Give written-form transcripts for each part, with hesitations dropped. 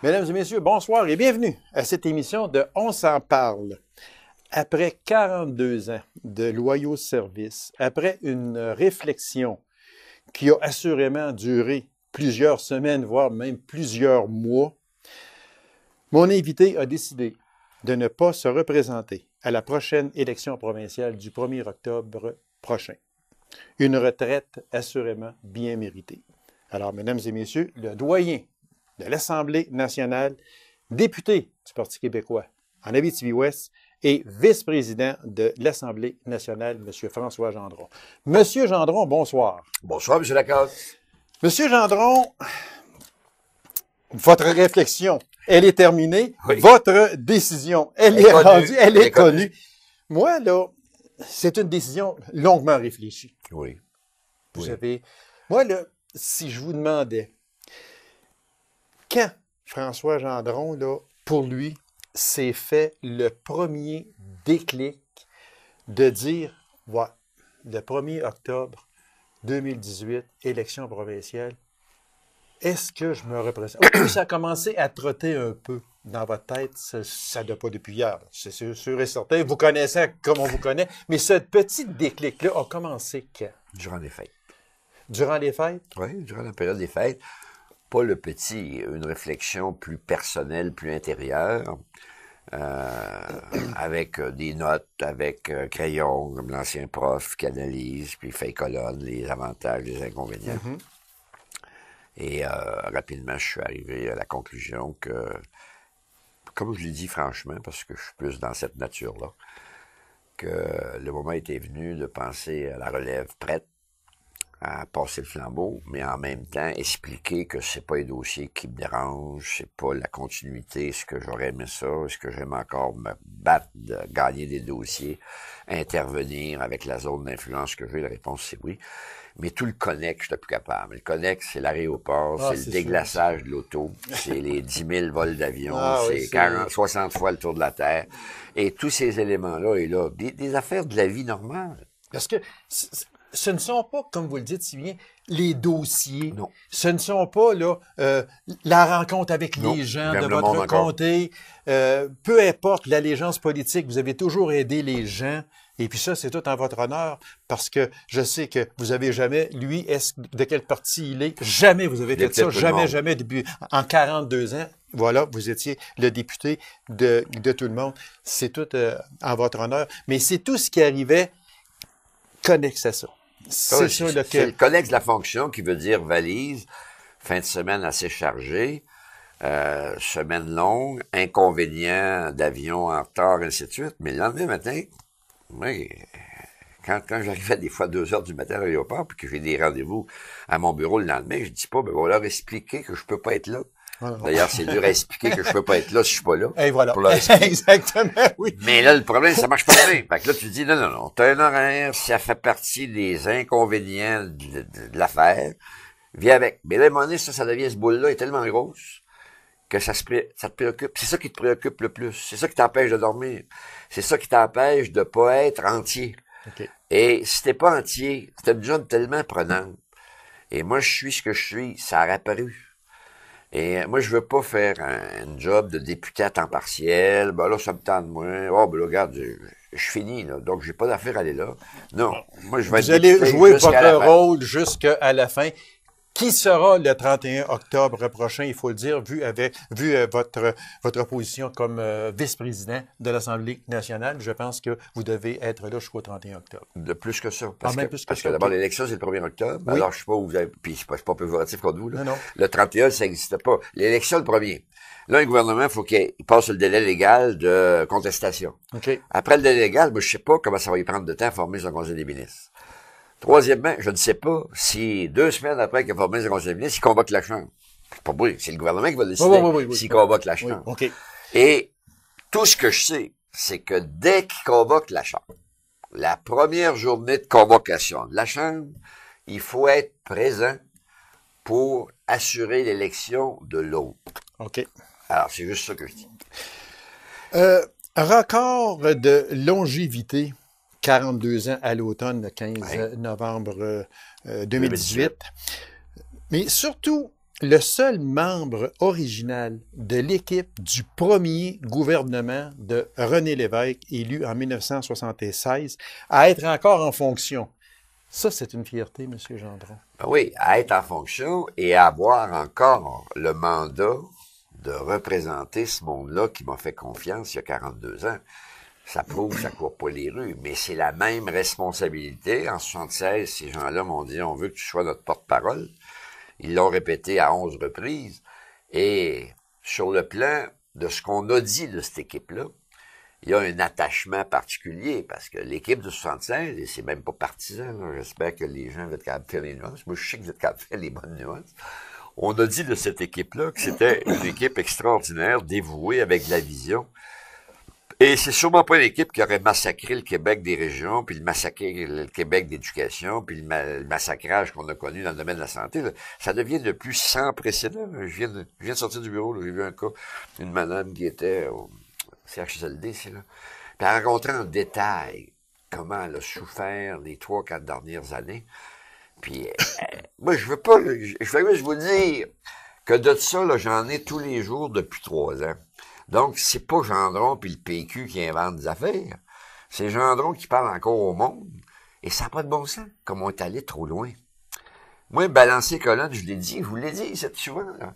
Mesdames et messieurs, bonsoir et bienvenue à cette émission de On s'en parle. Après 42 ans de loyaux services, après une réflexion qui a assurément duré plusieurs semaines, voire même plusieurs mois, mon invité a décidé de ne pas se représenter à la prochaine élection provinciale du 1er octobre prochain. Une retraite assurément bien méritée. Alors, mesdames et messieurs, le doyen de l'Assemblée nationale, député du Parti québécois en Abitibi-Ouest et vice-président de l'Assemblée nationale, M. François Gendron. Monsieur Gendron, bonsoir. Bonsoir, M. Lacasse. Monsieur Gendron, votre réflexion, elle est terminée. Oui. Votre décision, elle est rendue, elle est connue. Moi, là, c'est une décision longuement réfléchie. Oui. Vous savez, moi, là, si je vous demandais, quand François Gendron, là, pour lui, s'est fait le premier déclic de dire, ouais, le 1er octobre 2018, élection provinciale, est-ce que je me représente? Oui, ça a commencé à trotter un peu dans votre tête, ça ne doit pas depuis hier, c'est sûr et certain. Vous connaissez comme on vous connaît, mais ce petit déclic-là a commencé quand? Durant les fêtes. Durant les fêtes? Oui, durant la période des fêtes. Pas le petit, une réflexion plus personnelle, plus intérieure, avec des notes, avec crayon, comme l'ancien prof qui analyse, puis fait colonne, les avantages, les inconvénients. Mm-hmm. Et rapidement, je suis arrivé à la conclusion que, comme je l'ai dit franchement, parce que je suis plus dans cette nature-là, que le moment était venu de penser à la relève prête à passer le flambeau, mais en même temps expliquer que c'est pas les dossiers qui me dérangent, c'est pas la continuité, est-ce que j'aurais aimé ça, est-ce que j'aime encore me battre de gagner des dossiers, intervenir avec la zone d'influence que j'ai, la réponse c'est oui. Mais tout le connexe, je suis plus capable. Le connexe, c'est l'aéroport, c'est le déglaçage de l'auto, c'est les 10 000 vols d'avion, c'est 60 fois le tour de la Terre. Et tous ces éléments-là, et là, des affaires de la vie normale. Parce que ce ne sont pas, comme vous le dites si bien, les dossiers. Non. Ce ne sont pas là la rencontre avec les gens de votre comté. Peu importe l'allégeance politique, vous avez toujours aidé les gens. Et puis ça, c'est tout en votre honneur, parce que je sais que vous avez jamais, lui, de quel parti il est? Jamais vous avez fait ça. Jamais, depuis, en 42 ans. Voilà, vous étiez le député de tout le monde. C'est tout en votre honneur. Mais c'est tout ce qui arrivait connexe à ça. C'est le connexe de la fonction qui veut dire valise, fin de semaine assez chargée, semaine longue, inconvénient d'avion en retard, ainsi de suite. Mais le lendemain matin, oui, quand j'arrivais des fois à 2 heures du matin à l'aéroport, puis que j'ai des rendez-vous à mon bureau le lendemain, je dis pas, ben, on va leur expliquer que je peux pas être là. D'ailleurs, c'est dur à expliquer que je peux pas être là si je suis pas là. Et voilà. Pour leur expliquer. Exactement, oui. Mais là, le problème, ça marche pas bien. Fait que là, tu dis, non, t'as un horaire, ça fait partie des inconvénients de l'affaire. Viens avec. Mais là, à un moment donné, ça devient, ce boule-là est tellement grosse que ça te préoccupe. C'est ça qui te préoccupe le plus. C'est ça qui t'empêche de dormir. C'est ça qui t'empêche de pas être entier. Okay. Et si t'es pas entier, c'est une job tellement prenante. Et moi, je suis ce que je suis. Ça a apparu. Et moi, je veux pas faire un job de député à temps partiel. Ben là, ça me tente moins. Oh, ben là, regarde, je finis, là. Donc, j'ai pas d'affaire à aller là. Non. Moi, je vais Vous allez jouer votre rôle jusqu'à la fin. Qui sera le 31 octobre prochain, il faut le dire, vu votre position comme vice-président de l'Assemblée nationale? Je pense que vous devez être là jusqu'au 31 octobre. De plus que ça. Parce que d'abord, l'élection, c'est le 1er octobre. Oui. Alors, je sais pas où vous avez... Puis, c'est pas péjoratif contre vous, là. Non. Le 31, ça n'existe pas. L'élection, le 1er. Là, un gouvernement, il faut qu'il passe le délai légal de contestation. Okay. Après le délai légal, moi, je sais pas comment ça va y prendre de temps à former son conseil des ministres. Troisièmement, je ne sais pas si 2 semaines après qu'il a formé son conseil des ministres, il convoque la Chambre. C'est pas oui, c'est le gouvernement qui va décider s'il convoque la Chambre. Oui. Okay. Et tout ce que je sais, c'est que dès qu'il convoque la Chambre, la première journée de convocation de la Chambre, il faut être présent pour assurer l'élection de l'autre. OK. Alors, c'est juste ça que je dis. Record de longévité, 42 ans à l'automne, le 15 novembre 2018. Mais surtout, le seul membre original de l'équipe du premier gouvernement de René Lévesque, élu en 1976, à être encore en fonction. Ça, c'est une fierté, M. Gendron. Ben oui, à être en fonction et à avoir encore le mandat de représenter ce monde-là qui m'a fait confiance il y a 42 ans. Ça prouve que ça court pas les rues, mais c'est la même responsabilité. En 76, ces gens-là m'ont dit, on veut que tu sois notre porte-parole. Ils l'ont répété à 11 reprises. Et sur le plan de ce qu'on a dit de cette équipe-là, il y a un attachement particulier, parce que l'équipe de 76, et c'est même pas partisan, j'espère que les gens vont être capables de faire les nuances. Moi, je sais que vous êtes capables de faire les bonnes nuances. On a dit de cette équipe-là que c'était une équipe extraordinaire, dévouée, avec de la vision. Et c'est sûrement pas une équipe qui aurait massacré le Québec des régions, puis le Québec d'éducation, puis le massacrage qu'on a connu dans le domaine de la santé. Là. Ça devient de plus sans précédent. Je viens de sortir du bureau, j'ai vu un cas, une madame qui était au CHSLD, c'est là. Puis elle racontait en détail comment elle a souffert les 3-4 dernières années. Puis moi, je veux juste vous dire que de ça, là, j'en ai tous les jours depuis 3 ans. Donc, c'est pas Gendron puis le PQ qui inventent des affaires. C'est Gendron qui parle encore au monde. Et ça n'a pas de bon sens, comme on est allé trop loin. Moi, balancer colonne, je l'ai dit, je vous l'ai dit, c'est souvent, là.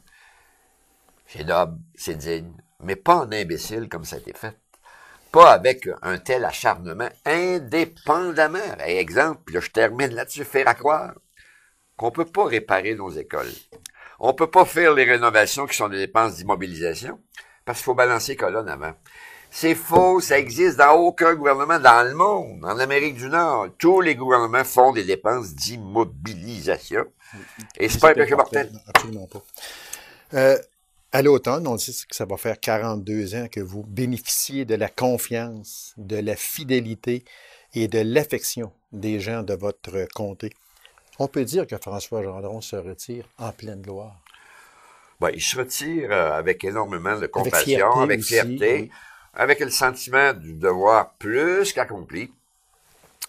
C'est noble, c'est digne, mais pas en imbécile comme ça a été fait. Pas avec un tel acharnement, indépendamment. Exemple, là, je termine là-dessus, faire à croire qu'on peut pas réparer nos écoles. On peut pas faire les rénovations qui sont des dépenses d'immobilisation. Parce qu'il faut balancer colonne avant. C'est faux, ça existe dans aucun gouvernement dans le monde. En Amérique du Nord, tous les gouvernements font des dépenses d'immobilisation. Et c'est pas un péché mortel. Absolument pas. À l'automne, on dit que ça va faire 42 ans que vous bénéficiez de la confiance, de la fidélité et de l'affection des gens de votre comté. On peut dire que François Gendron se retire en pleine gloire. Ben, il se retire avec énormément de compassion, avec fierté, oui. Avec le sentiment du devoir plus qu'accompli,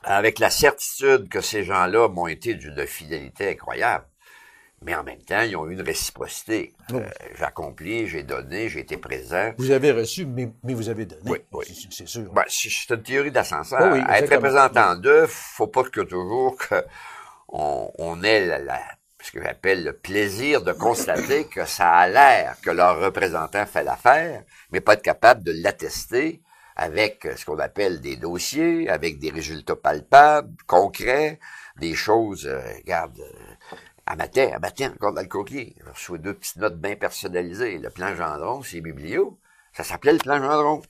avec la certitude que ces gens-là m'ont été d'une fidélité incroyable. Mais en même temps, ils ont eu une réciprocité. Oui. J'ai accompli, j'ai donné, j'ai été présent. Vous avez reçu, mais vous avez donné. Oui, oui. C'est sûr. Ben, c'est une théorie d'ascenseur. Oui, être représentant d'eux, faut pas que toujours on ait ce que j'appelle le plaisir de constater que ça a l'air que leur représentant fait l'affaire, mais pas être capable de l'attester avec ce qu'on appelle des dossiers, avec des résultats palpables, concrets, des choses, regarde, à matin, encore dans le courrier, je reçois 2 petites notes bien personnalisées. Le plan Gendron, c'est biblio, ça s'appelait le plan Gendron.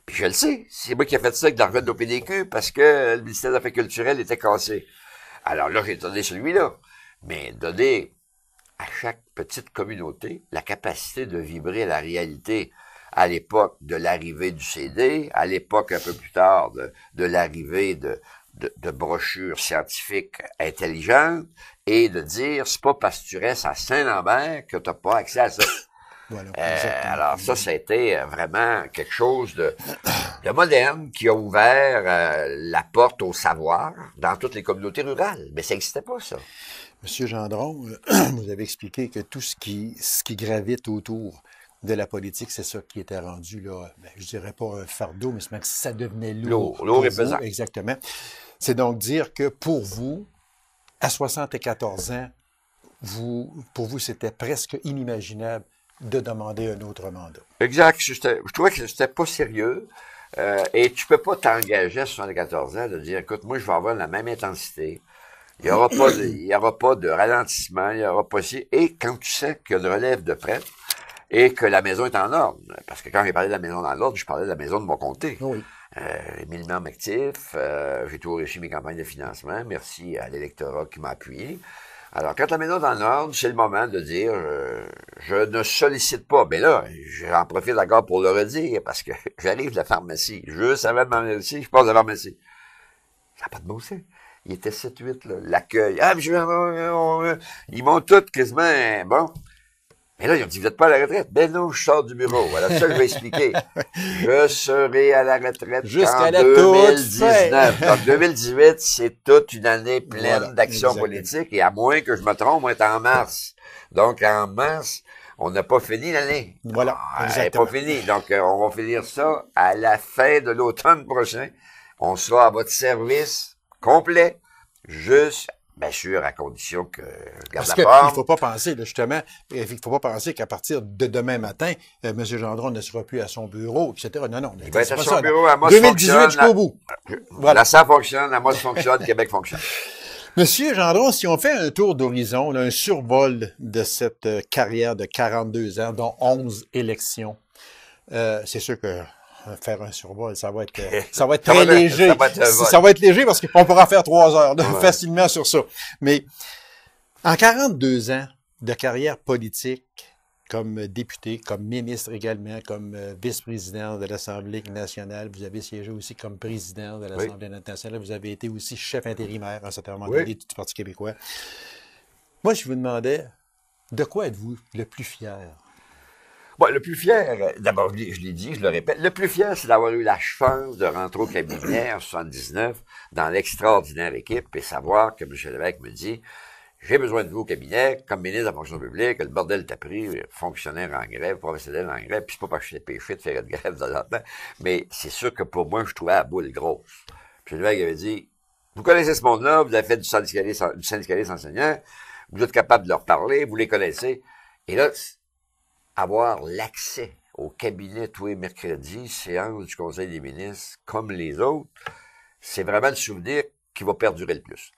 Puis je le sais, c'est moi qui ai fait ça avec l'argent de l'OPDQ parce que le ministère des Affaires culturelles était cassé. Alors là, j'ai donné celui-là. Mais donner à chaque petite communauté la capacité de vibrer à la réalité à l'époque de l'arrivée du CD, à l'époque un peu plus tard de l'arrivée de brochures scientifiques intelligentes, et de dire, c'est pas parce que tu restes à Saint-Lambert que tu n'as pas accès à ça. Voilà, alors ça a été vraiment quelque chose de moderne qui a ouvert la porte au savoir dans toutes les communautés rurales. Mais ça n'existait pas, ça. Monsieur Gendron, vous avez expliqué que tout ce qui gravite autour de la politique, c'est ça qui était rendu, là, je dirais pas un fardeau, mais ça devenait lourd. Lourd et pesant. Exactement. C'est donc dire que pour vous, à 74 ans, pour vous, c'était presque inimaginable de demander un autre mandat. Exact. Je trouvais que c'était pas sérieux. Et tu peux pas t'engager à 74 ans de dire, écoute, moi, je vais avoir la même intensité. Il y aura pas de ralentissement, il y aura pas si. Et quand tu sais qu'il y a une relève de prête et que la maison est en ordre, parce que quand j'ai parlé de la maison dans l'ordre, je parlais de la maison de mon comté. Oui. 1000 membres actifs, j'ai tout réussi mes campagnes de financement, merci à l'électorat qui m'a appuyé. Alors, quand la maison est en ordre, c'est le moment de dire, je ne sollicite pas. Mais là, j'en profite encore pour le redire, parce que j'arrive de la pharmacie. Juste avant de m'en aller ici, je passe de la pharmacie. Ça n'a pas de bon sens. Il était 7-8, là, l'accueil. Ah, ils m'ont tous quasiment, bon. Mais là, ils ont dit, vous n'êtes pas à la retraite. Ben non, je sors du bureau. Voilà, ça que je vais expliquer. Je serai à la retraite jusqu'à en 2019. Donc, 2018, c'est toute une année pleine d'action politique. Et à moins que je me trompe, on est en mars. Donc, en mars, on n'a pas fini l'année. Voilà, elle n'est pas finie. Donc, on va finir ça à la fin de l'automne prochain. On sera à votre service complet, juste, bien sûr, à condition que je garde la forme. Parce qu'il ne faut pas penser, là, justement, il faut pas penser qu'à partir de demain matin, M. Gendron ne sera plus à son bureau, etc. Non, non. Il va être à son bureau, Amos 2018 jusqu'au bout. Voilà. La SAF fonctionne, Amos fonctionne, Québec fonctionne. Monsieur Gendron, si on fait un tour d'horizon, un survol de cette carrière de 42 ans, dont 11 élections, c'est sûr que faire un survol, ça va être très léger. Ça va être léger parce qu'on pourra faire 3 heures facilement sur ça. Mais en 42 ans de carrière politique, comme député, comme ministre également, comme vice-président de l'Assemblée nationale, vous avez siégé aussi comme président de l'Assemblée nationale, vous avez été aussi chef intérimaire à un certain moment donné du Parti québécois. Moi, je vous demandais, de quoi êtes-vous le plus fier? Bon, le plus fier, d'abord, je l'ai dit, je le répète, le plus fier, c'est d'avoir eu la chance de rentrer au cabinet en 79 dans l'extraordinaire équipe et savoir que M. Lévesque me dit, j'ai besoin de vous au cabinet, comme ministre de la fonction publique, le bordel t'a pris, fonctionnaire en grève, professionnel en grève, puis c'est pas parce que j'étais péché de faire de grève de temps en temps, mais c'est sûr que pour moi, je trouvais la boule grosse. Puis Lévesque avait dit, vous connaissez ce monde-là, vous avez fait du syndicalisme enseignant, vous êtes capable de leur parler, vous les connaissez, et là, avoir l'accès au cabinet tous les mercredis, séance du Conseil des ministres, comme les autres, c'est vraiment le souvenir qui va perdurer le plus.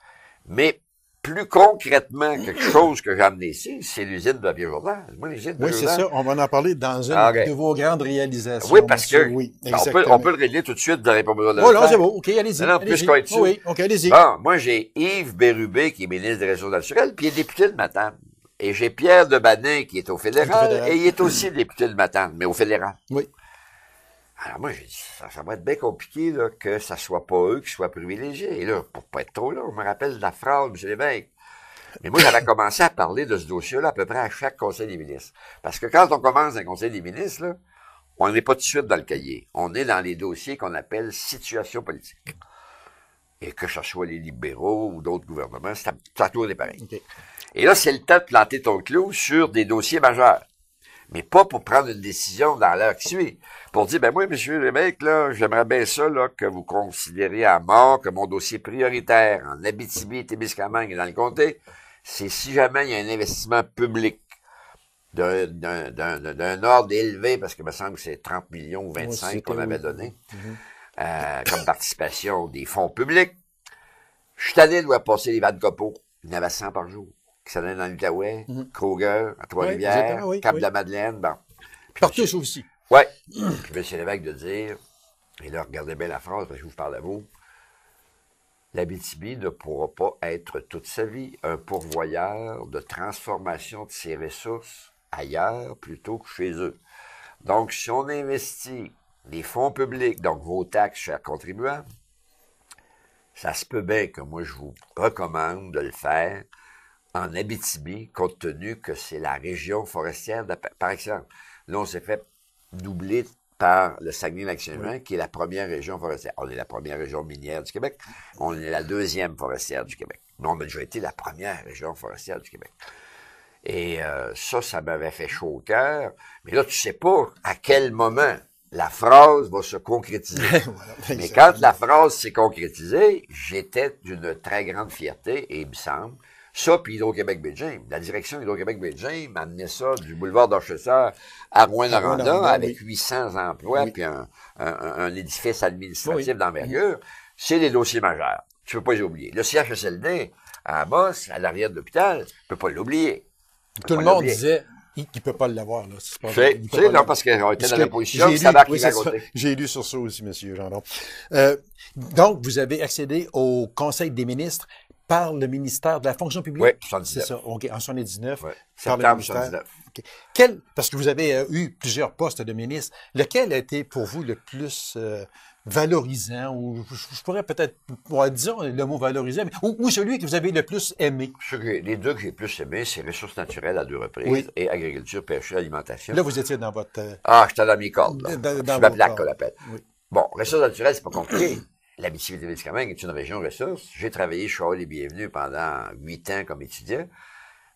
Mais plus concrètement, quelque chose que j'ai amené ici, c'est l'usine de Vieux Jourdain. Oui, c'est ça. On va en parler dans une de vos grandes réalisations. Oui, parce que on peut le régler tout de suite, vous n'aurez pas besoin de le faire. Non, c'est bon. OK, allez-y. Non, plus qu'on est dessus. Oui, OK, allez-y. Bon, moi, j'ai Yves Bérubé, qui est ministre des Ressources naturelles, puis il est député de Matane. Et j'ai Pierre Debanin, qui est au fédéral, et il est aussi député de Matane, mais au fédéral. Oui. Alors moi, j'ai dit, ça va être bien compliqué là, que ça soit pas eux qui soient privilégiés. Et là, pour pas être trop là, je me rappelle de la phrase de M. Lévesque. Mais moi, j'avais commencé à parler de ce dossier-là à peu près à chaque Conseil des ministres. Parce que quand on commence un Conseil des ministres, là, on n'est pas tout de suite dans le cahier. On est dans les dossiers qu'on appelle situation politique. Et que ce soit les libéraux ou d'autres gouvernements, c'est toujours des pareils. Okay. Et là, c'est le temps de planter ton clou sur des dossiers majeurs. Mais pas pour prendre une décision dans l'heure qui suit. Pour dire, ben moi, monsieur Lévesque, là, j'aimerais bien ça, là, que vous considériez à mort que mon dossier prioritaire en Abitibi, Témiscamingue et dans le comté, c'est si jamais il y a un investissement public d'un ordre élevé, parce que il me semble que c'est 30 millions ou 25 qu'on avait donné, comme participation des fonds publics. Je suis allé de passer les vannes copeaux. Il y en avait 100 par jour. Qui s'en allait dans l'Outaouais, Kroger, à Trois-Rivières, Cap-de-la-Madeleine, bon. Partout aussi. Oui. Puis M. Lévesque de dire, et là, regardez bien la phrase, parce que je vous parle à vous, l'Abitibi ne pourra pas être toute sa vie un pourvoyeur de transformation de ses ressources ailleurs plutôt que chez eux. Donc, si on investit les fonds publics, donc vos taxes, chers contribuables, ça se peut bien que moi, je vous recommande de le faire en Abitibi, compte tenu que c'est la région forestière par excellence. Là, on s'est fait doubler par le Saguenay-Lac-Saint-Jean, qui est la première région forestière. On est la première région minière du Québec. On est la deuxième forestière du Québec. Mais on a déjà été la première région forestière du Québec. Et ça m'avait fait chaud au cœur. Mais là, tu sais pas à quel moment la phrase va se concrétiser. Voilà, mais quand la phrase s'est concrétisée, j'étais d'une très grande fierté, et il me semble, ça, puis Hydro-Québec-Baie-James. La direction Hydro-Québec-Baie-James amenait ça du boulevard d'Orchester à Rouyn-Noranda avec 800 emplois puis un édifice administratif d'envergure. C'est des dossiers majeurs. Tu peux pas les oublier. Le CHSLD, à Amos, à l'arrière de l'hôpital, tu peux pas l'oublier. Tout le monde disait, il peut pas l'avoir, là. Tu sais, non, parce qu'on était dans l'opposition, ça va arriver à côté. J'ai lu sur ça aussi, monsieur Gendron. Donc, vous avez accédé au Conseil des ministres par le ministère de la fonction publique? Oui, C'est 79. ça, OK, en 79, Ouais. par le Septembre ministère. 79. OK. Parce que vous avez eu plusieurs postes de ministre, lequel a été pour vous le plus valorisant, ou je pourrais peut-être, disons le mot valorisant, mais, ou celui que vous avez le plus aimé? Les deux que j'ai plus aimés, c'est ressources naturelles à 2 reprises Oui. et agriculture, pêche, alimentation. Là, vous étiez dans votre... Ah, j'étais dans mes cordes, là. dans Sur ma vos plaque, cordes. qu'on l'appelle. Oui. Bon, ressources naturelles, c'est pas compliqué. L'Abitibi-Témiscamingue est une région ressource. J'ai travaillé chez les Bienvenus pendant 8 ans comme étudiant.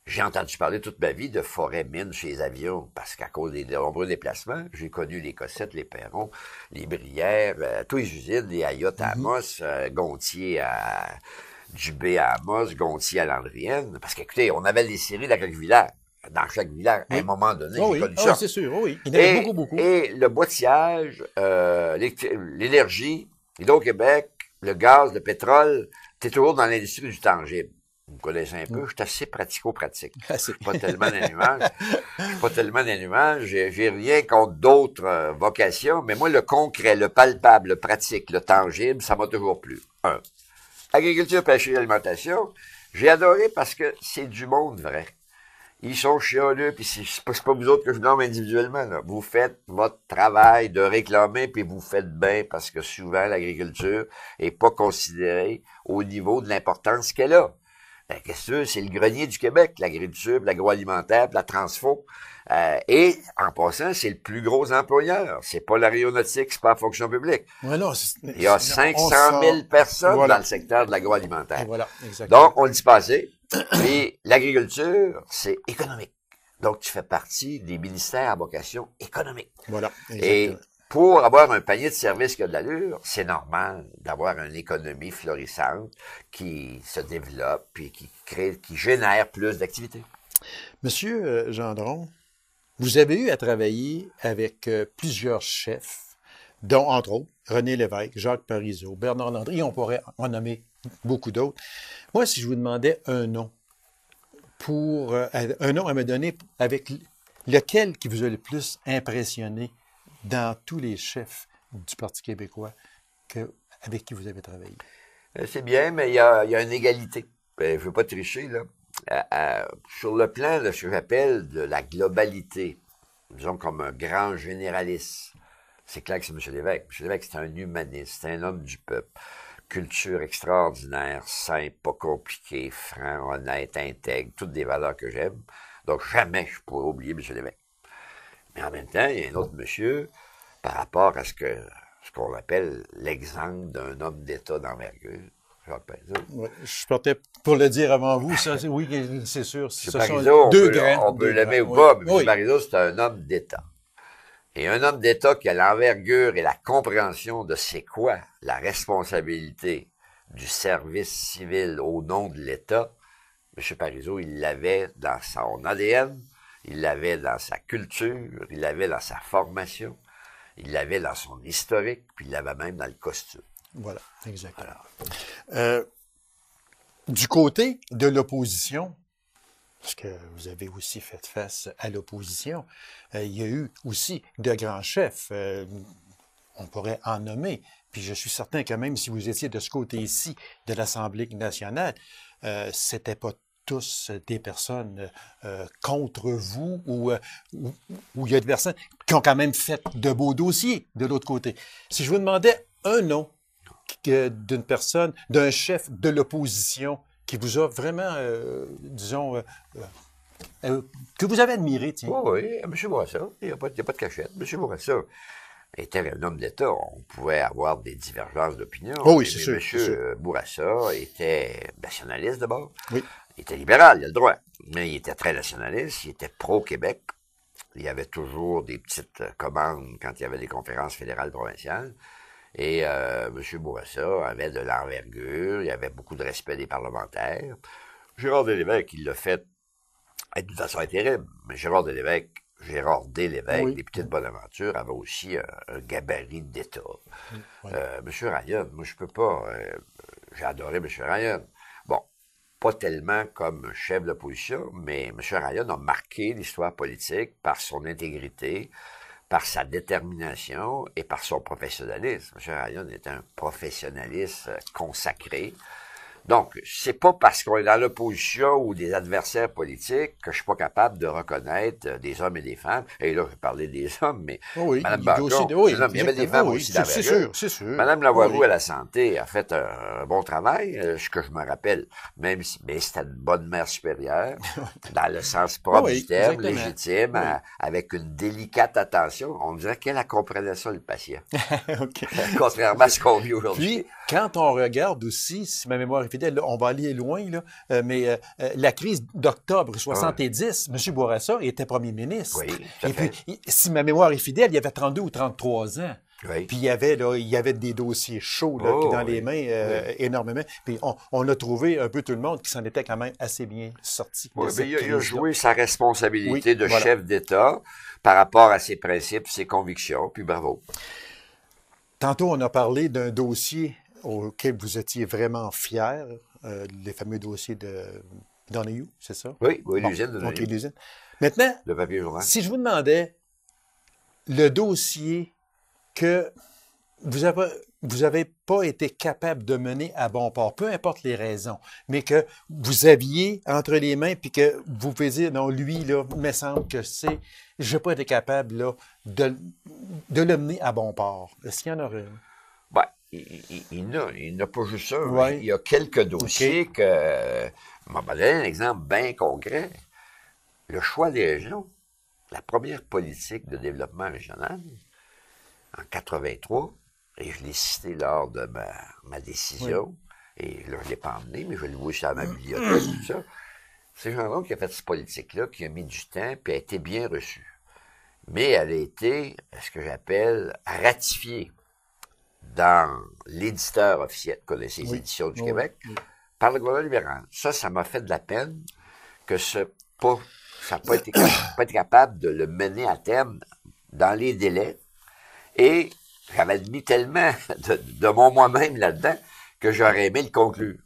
J'ai entendu parler toute ma vie de forêts-mines chez les avions, parce qu'à cause des nombreux déplacements, j'ai connu les Cossettes, les Perrons, les Brières, tous les usines, les Ayotte à Amos, Gontier à Dubé à Amos, Gontier à Landrienne. Parce qu'écoutez, on avait des séries dans chaque village. Dans chaque village, à un moment donné, Oh j'ai oui, connu ça. c'est sûr, oui. Il y en avait beaucoup. Et le boîtillage, l'énergie, Hydro-Québec, le gaz, le pétrole, t'es toujours dans l'industrie du tangible. Vous me connaissez un peu, je suis assez pratico-pratique. Je suis pas tellement d'allumage. J'ai rien contre d'autres vocations, mais moi, le concret, le palpable, le pratique, le tangible, ça m'a toujours plu. Agriculture, pêche et alimentation, j'ai adoré parce que c'est du monde vrai. Ils sont chialeux, puis c'est pas vous autres que je nomme individuellement, là. Vous faites votre travail de réclamer, puis vous faites bien, parce que souvent, l'agriculture est pas considérée au niveau de l'importance qu'elle a. Ben, qu'est-ce que c'est le grenier du Québec, l'agriculture, l'agroalimentaire, la transfo. Et, en passant, c'est le plus gros employeur. C'est pas l'aéronautique, c'est pas la fonction publique. Ouais, non, il y a 500 000 personnes dans le secteur de l'agroalimentaire. Voilà, exactement. Donc, on le dit pas assez. Et l'agriculture, c'est économique. Donc, tu fais partie des ministères à vocation économique. Voilà, exactement. Et pour avoir un panier de services qui a de l'allure, c'est normal d'avoir une économie florissante qui se développe et qui génère plus d'activités. Monsieur Gendron, vous avez eu à travailler avec plusieurs chefs, dont, entre autres, René Lévesque, Jacques Parizeau, Bernard Landry, et on pourrait en nommer beaucoup d'autres. Moi, si je vous demandais un nom, un nom à me donner avec lequel qui vous a le plus impressionné dans tous les chefs du Parti québécois avec qui vous avez travaillé? C'est bien, mais il y a une égalité. Je ne veux pas tricher, là. Sur le plan de ce que j'appelle de la globalité, disons comme un grand généraliste, c'est clair que c'est M. Lévesque. M. Lévesque, c'est un humaniste, c'est un homme du peuple. Culture extraordinaire, simple, pas compliqué, franc, honnête, intègre, toutes des valeurs que j'aime. Donc, jamais je pourrais oublier M. Lévesque. Mais en même temps, il y a un autre monsieur, par rapport à ce qu'on appelle l'exemple d'un homme d'État d'envergure, Jacques Parizeau. Ouais, je partais pour le dire avant vous, ça, oui, c'est sûr. M. Parizeau, on peut l'aimer ou pas, mais oui. M. Parizeau, c'est un homme d'État. Et un homme d'État qui a l'envergure et la compréhension de c'est quoi la responsabilité du service civil au nom de l'État, M. Parizeau, il l'avait dans son ADN, il l'avait dans sa culture, il l'avait dans sa formation, il l'avait dans son historique, puis il l'avait même dans le costume. Voilà, exactement. Du côté de l'opposition, parce que vous avez aussi fait face à l'opposition, il y a eu aussi de grands chefs, on pourrait en nommer, puis je suis certain que même si vous étiez de ce côté-ci de l'Assemblée nationale, c'était pas tous des personnes contre vous ou il y a des personnes qui ont quand même fait de beaux dossiers de l'autre côté. Si je vous demandais un nom d'une personne, d'un chef de l'opposition qui vous a vraiment, disons, que vous avez admiré, tiens. Oui, M. Bourassa, il n'y a pas de cachette. M. Bourassa était un homme d'État. On pouvait avoir des divergences d'opinion. Oh oui, c'est sûr. M. Bourassa était nationaliste d'abord. Oui. Il était libéral, il a le droit. Mais il était très nationaliste, il était pro-Québec. Il y avait toujours des petites commandes quand il y avait des conférences fédérales provinciales. Et M. Bourassa avait de l'envergure, il avait beaucoup de respect des parlementaires. Gérard Deslévesque, il l'a fait d'une façon terrible, mais Gérard D. Lévesque, oui. Député de Bonaventure, avait aussi un gabarit d'État. Oui. M. Ryan, moi je peux pas, j'ai adoré M. Ryan. Bon, pas tellement comme chef d'opposition, mais M. Ryan a marqué l'histoire politique par son intégrité, par sa détermination et par son professionnalisme. M. Ryan est un professionnaliste consacré. Donc, c'est pas parce qu'on est dans l'opposition ou des adversaires politiques que je suis pas capable de reconnaître des hommes et des femmes. Et là, je parlais des hommes, mais Oui, Mme il y a aussi Bacon, oui, non, mais il y avait des exactement, femmes oui, aussi c'est d'envergure. sûr, c'est sûr. Mme Lavoie-Roux, Oui. à la santé, a fait un bon travail, ce que je me rappelle, même si, mais c'était une bonne mère supérieure, dans le sens propre Oui, du terme, exactement. légitime, Oui. avec une délicate attention. On dirait qu'elle comprenait ça, le patient. OK. Contrairement à ce qu'on vit aujourd'hui. Puis, quand on regarde aussi, si ma mémoire est fidèle, là, on va aller loin, là, mais la crise d'octobre 70, M. Bourassa était premier ministre. Oui, tout à Et fait. puis, si ma mémoire est fidèle, il avait 32 ou 33 ans. Oui. Puis il y avait des dossiers chauds là, Oh, dans oui. les mains énormément. Puis on a trouvé un peu tout le monde qui s'en était quand même assez bien sorti. Oui, de cette mais il a crise-là. joué sa responsabilité Oui, de voilà. chef d'État par rapport à ses principes, ses convictions, puis bravo. Tantôt, on a parlé d'un dossier auquel vous étiez vraiment fier, les fameux dossiers de Donahue, c'est ça? Oui, oui, Bon, l'usine de OK, Donahue, l'usine. Maintenant, le papier journal. si je vous demandais le dossier que vous avez pas été capable de mener à bon port, peu importe les raisons, mais que vous aviez entre les mains, puis que vous pouvez dire, non, lui, là, il me semble que je n'ai pas été capable, là, de le mener à bon port. Est-ce qu'il y en aurait un? Ben, il n'a pas juste ça. Ouais. Il y a quelques dossiers que... Je vais donner un exemple bien concret. Le choix des régions, la première politique de développement régional, en 83, et je l'ai cité lors de ma décision, et là, je ne l'ai pas emmené, mais je l'ai vu sur ma bibliothèque, tout ça. C'est Jean Ronde qui a fait cette politique-là, qui a mis du temps, puis a été bien reçue. Mais elle a été, ce que j'appelle, ratifiée dans l'éditeur officiel, connaissez les éditions du Québec, par le gouvernement libéral. Ça m'a fait de la peine que ça n'a pas été capable de le mener à terme dans les délais. Et j'avais mis tellement de moi-même là-dedans que j'aurais aimé le conclure.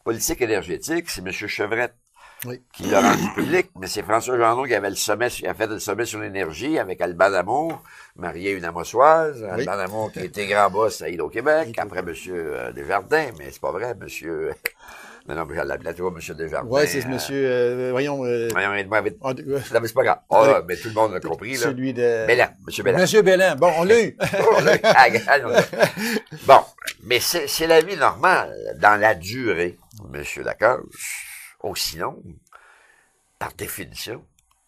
Politique énergétique, c'est M. Chevrette qui l'a rendu public, mais c'est François Gendron qui avait a fait le sommet sur l'énergie avec Alban Damour, marié à une Amossoise. Alban Damour qui était grand boss à Hydro-Québec, après M. Desjardins, mais c'est pas vrai, M. Non, mais j'allais l'appeler toujours M. Desjardins. Oui, c'est M. Voyons, aide-moi vite. Non, mais c'est pas grave. Mais tout le monde l'a compris, là. Celui de... Belland, M. Belland. M. Belland. Bon, on l'a eu. Bon, mais c'est la vie normale, dans la durée, M. Lacoste. Ou sinon, par définition,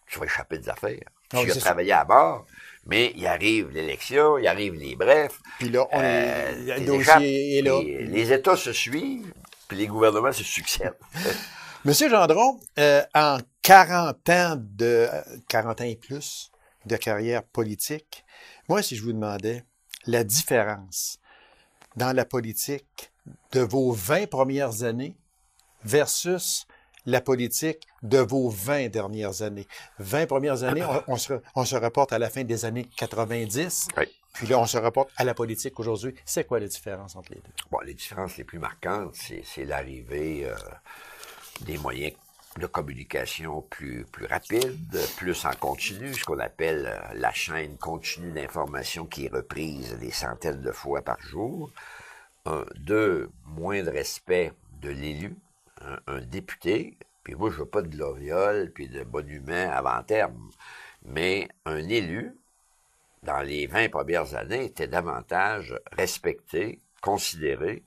tu vas échapper des affaires. Tu as travaillé à bord, mais il arrive l'élection, il arrive les brefs. Puis là, le dossier est là. Les États se suivent, puis les gouvernements se succèdent. Monsieur Gendron, en 40 ans et plus de carrière politique, moi, si je vous demandais la différence dans la politique de vos 20 premières années versus la politique de vos 20 dernières années. 20 premières années, on se reporte à la fin des années 90. Oui. Puis là, on se reporte à la politique aujourd'hui. C'est quoi la différence entre les deux? Bon, les différences les plus marquantes, c'est l'arrivée des moyens de communication plus rapides, plus en continu, ce qu'on appelle la chaîne continue d'information qui est reprise des centaines de fois par jour. 2, moins de respect de l'élu. Un député, puis moi je veux pas de l'oriole puis de bon humain avant terme, mais un élu, dans les 20 premières années, était davantage respecté, considéré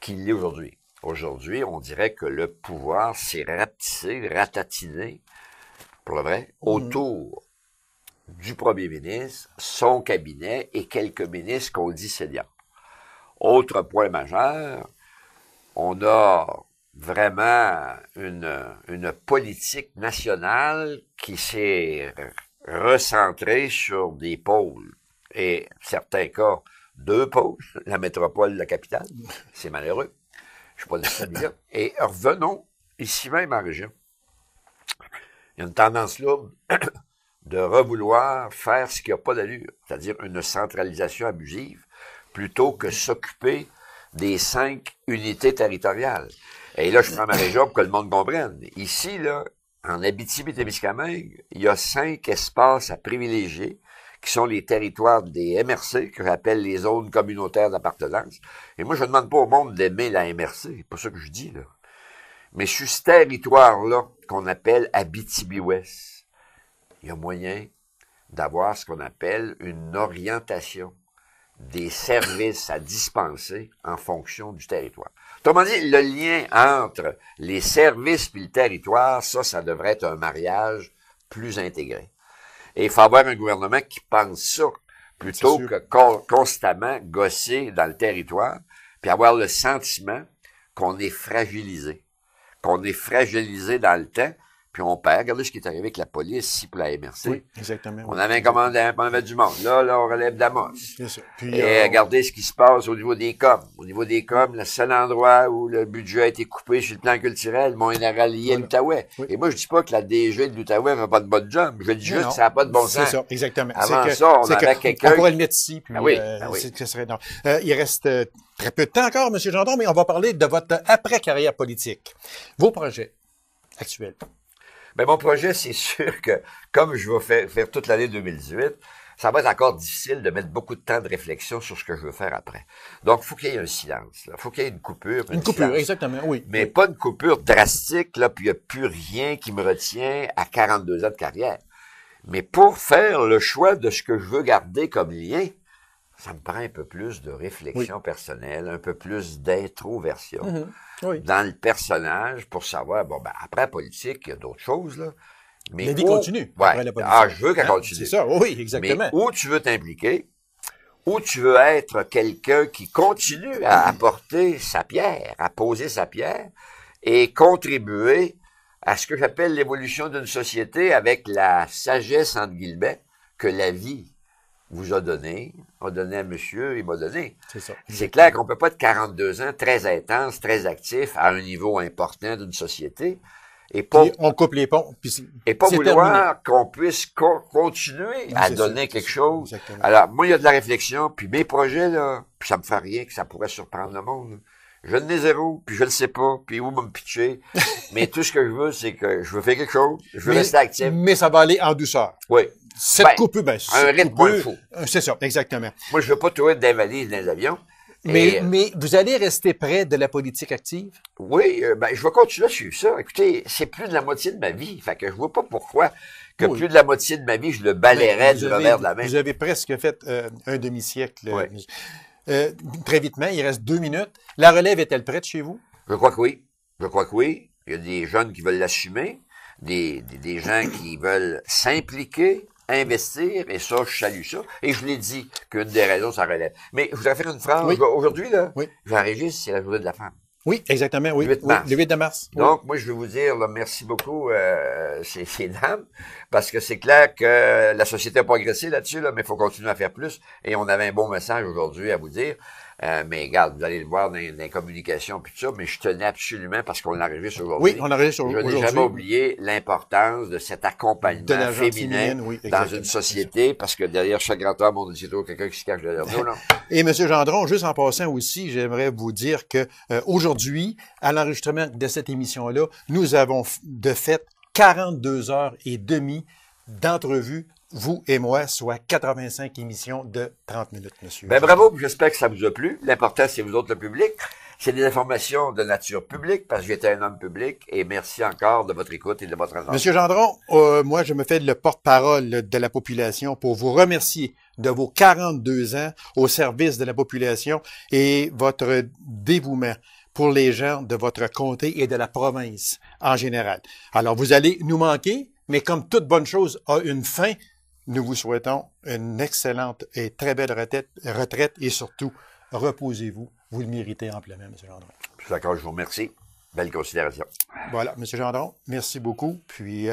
qu'il l'est aujourd'hui. Aujourd'hui, on dirait que le pouvoir s'est rapetissé, ratatiné, pour le vrai, autour du premier ministre, son cabinet et quelques ministres qu'on dit seniors. Autre point majeur, on a vraiment une politique nationale qui s'est recentrée sur des pôles. Et certains cas, 2 pôles, la métropole, la capitale. C'est malheureux. Je suis pas de ça là. Et revenons ici même en région. Il y a une tendance lourde de revouloir faire ce qui n'a pas d'allure, c'est-à-dire une centralisation abusive, plutôt que s'occuper des 5 unités territoriales. Et là, je prends ma région pour que le monde comprenne. Ici, là, en Abitibi-Témiscamingue, il y a 5 espaces à privilégier qui sont les territoires des MRC, que j'appelle les zones communautaires d'appartenance. Et moi, je ne demande pas au monde d'aimer la MRC, c'est pas ça que je dis, là. Mais sur ce territoire-là, qu'on appelle Abitibi-Ouest, il y a moyen d'avoir ce qu'on appelle une orientation des services à dispenser en fonction du territoire. Autrement dit, le lien entre les services et le territoire, ça devrait être un mariage plus intégré. Et il faut avoir un gouvernement qui pense ça, plutôt que constamment gosser dans le territoire, puis avoir le sentiment qu'on est fragilisé dans le temps, puis on perd. Regardez ce qui est arrivé avec la police ici pour la MRC. Oui, exactement. On avait un commandant, on avait du monde. Là, on relève d'Amos. C'est ça. Puis, et regardez ce qui se passe au niveau des COM. Au niveau des COM, le seul endroit où le budget a été coupé sur le plan culturel, mon rallié à l'Outaouais. Oui. Et moi, je dis pas que la DG de l'Outaouais n'a pas de bon job. Je dis juste que ça n'a pas de bon sens. C'est ça, exactement. Avant ça, on avait quelqu'un... On pourrait le mettre ici. Puis, oui. Ce serait non. Il reste très peu de temps encore, M. Gendron, mais on va parler de votre après-carrière politique. Vos projets actuels. Ben, mon projet, c'est sûr que, comme je vais faire toute l'année 2018, ça va être encore difficile de mettre beaucoup de temps de réflexion sur ce que je veux faire après. Donc, il faut qu'il y ait un silence, là. Faut qu'il y ait une coupure. Une coupure, silence. Exactement, oui. Mais pas une coupure drastique, là, puis il n'y a plus rien qui me retient à 42 ans de carrière. Mais pour faire le choix de ce que je veux garder comme lien, ça me prend un peu plus de réflexion personnelle, un peu plus d'introversion dans le personnage pour savoir, bon, ben, après la politique, il y a d'autres choses, là. Mais la vie continue après la politique. Ah, je veux qu'elle continue. C'est ça, oui, exactement. Mais où tu veux t'impliquer, où tu veux être quelqu'un qui continue à apporter sa pierre, à poser sa pierre et contribuer à ce que j'appelle l'évolution d'une société avec la sagesse, entre guillemets, que la vie vous a donné à monsieur, il m'a donné. C'est ça. C'est clair qu'on peut pas être 42 ans, très intense, très actif, à un niveau important d'une société, et pas... Puis on coupe les ponts, et pas vouloir qu'on puisse continuer à donner quelque chose. Exactement. Alors, moi, il y a de la réflexion, puis mes projets, là, puis ça me fait rien que ça pourrait surprendre le monde. Je n'ai zéro, puis je le sais pas, puis où me pitcher. Mais tout ce que je veux, c'est que je veux faire quelque chose, je veux rester actif. Mais ça va aller en douceur. Oui. Cette coupure, un rythme moins fou. C'est ça, exactement. Moi, je veux pas tout être dans les valises, dans les avions. Mais vous allez rester près de la politique active? Oui, je vais continuer à suivre ça. Écoutez, c'est plus de la moitié de ma vie. Fait que je vois pas pourquoi que plus de la moitié de ma vie, je le balayerais du revers de la main. Vous avez presque fait un demi-siècle. Oui. Très vitement, il reste 2 minutes. La relève est-elle prête chez vous? Je crois que oui. Il y a des jeunes qui veulent l'assumer, des gens qui veulent s'impliquer, investir, et ça, je salue ça. Et je l'ai dit qu'une des raisons, ça relève. Mais je voudrais faire une phrase. Oui. Aujourd'hui, là, j'enregistre, c'est la journée de la femme. Oui, exactement, oui. Le 8 mars. Le 8 mars. Donc, moi, je veux vous dire, là, merci beaucoup, ces dames, parce que c'est clair que la société a progressé là-dessus, là, mais il faut continuer à faire plus. Et on avait un bon message aujourd'hui à vous dire. Mais regarde, vous allez le voir dans les communications puis tout ça, mais je tenais absolument, parce qu'on l'enregistre aujourd'hui. Oui, on l'enregistre aujourd'hui. Je n'ai jamais oublié l'importance de cet accompagnement féminin dans une société, parce que derrière chaque grand homme, on dit toujours quelqu'un qui se cache derrière nous, non? Et M. Gendron, juste en passant aussi, j'aimerais vous dire que aujourd'hui, à l'enregistrement de cette émission-là, nous avons de fait 42h30 d'entrevues, vous et moi, soit 85 émissions de 30 minutes, monsieur. Ben bravo, j'espère que ça vous a plu. L'important, c'est vous autres, le public. C'est des informations de nature publique, parce que j'étais un homme public, et merci encore de votre écoute et de votre attention. Monsieur Gendron, moi, je me fais le porte-parole de la population pour vous remercier de vos 42 ans au service de la population et votre dévouement pour les gens de votre comté et de la province en général. Alors, vous allez nous manquer, mais comme toute bonne chose a une fin, nous vous souhaitons une excellente et très belle retraite et surtout, reposez-vous. Vous le méritez amplement, M. Gendron. Je suis d'accord, je vous remercie. Belle considération. Voilà, M. Gendron, merci beaucoup. Puis,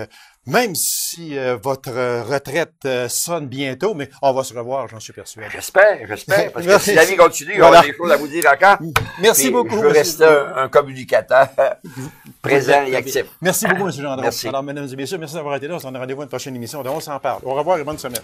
même si votre retraite sonne bientôt, mais on va se revoir, j'en suis persuadé. J'espère, parce que si la vie continue, on a des choses à vous dire encore. Merci beaucoup. Je veux rester un communicateur présent et actif. Merci beaucoup, M. Gendron. Merci. Alors, mesdames et messieurs, merci d'avoir été là. On se donne rendez-vous à une prochaine émission de On s'en parle. Au revoir et bonne semaine.